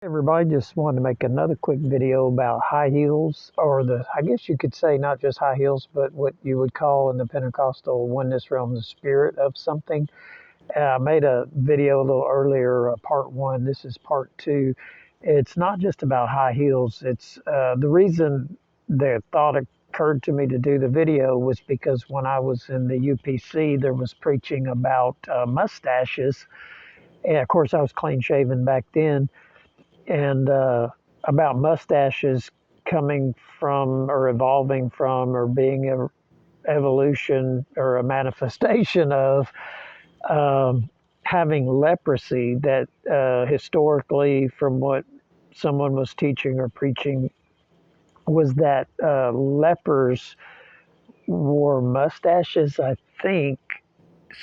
Everybody, just wanted to make another quick video about high heels, or I guess you could say not just high heels, but what you would call in the Pentecostal oneness realm, the spirit of something. I made a video a little earlier, part one. This is part two. It's not just about high heels. It's the reason the thought occurred to me to do the video was because when I was in the UPC, there was preaching about mustaches. And of course, I was clean shaven back then, and about mustaches coming from or evolving from or being a evolution or a manifestation of having leprosy, that historically, from what someone was teaching or preaching, was that lepers wore mustaches, I think.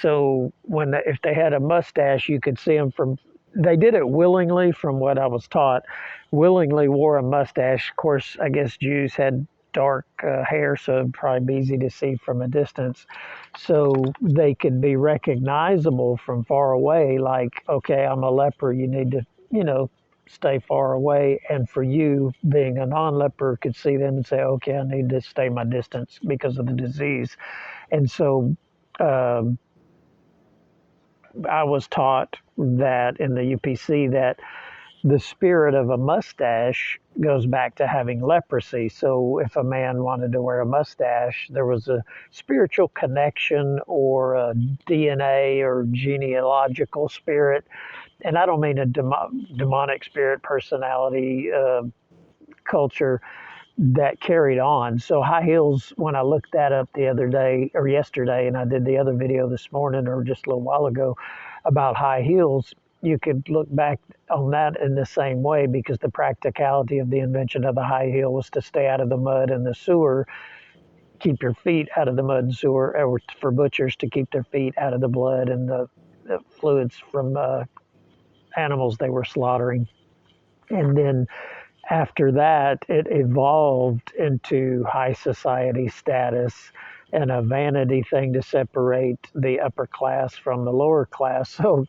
So if they had a mustache, you could see them from. They did it willingly, from what I was taught. Willingly wore a mustache. Of course, I guess Jews had dark hair, so it'd probably be easy to see from a distance. So they could be recognizable from far away. Like, okay, I'm a leper. You need to, stay far away. And for you, being a non-leper, could see them and say, okay, I need to stay my distance because of the disease. And so. Um, I was taught that in the UPC that the spirit of a mustache goes back to having leprosy. So if a man wanted to wear a mustache, there was a spiritual connection or a DNA or genealogical spirit. And I don't mean a demonic spirit, personality, culture that carried on. So high heels, when I looked that up the other day or yesterday, and I did the other video this morning or just a little while ago about high heels, you could look back on that in the same way, because the practicality of the invention of the high heel was to stay out of the mud and the sewer, keep your feet out of the mud and sewer, or for butchers to keep their feet out of the blood and the fluids from animals they were slaughtering. And then after that, it evolved into high society status and a vanity thing to separate the upper class from the lower class. So,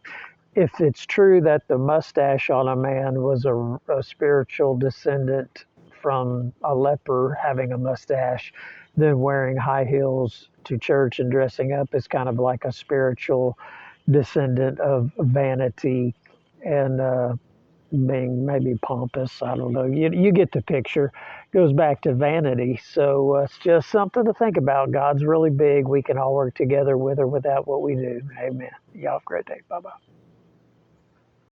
if it's true that the mustache on a man was a spiritual descendant from a leper having a mustache, then wearing high heels to church and dressing up is kind of like a spiritual descendant of vanity and being maybe pompous. I don't know. You get the picture. Goes back to vanity. So it's just something to think about. God's really big. We can all work together with or without what we do. Amen. Y'all have a great day. Bye bye.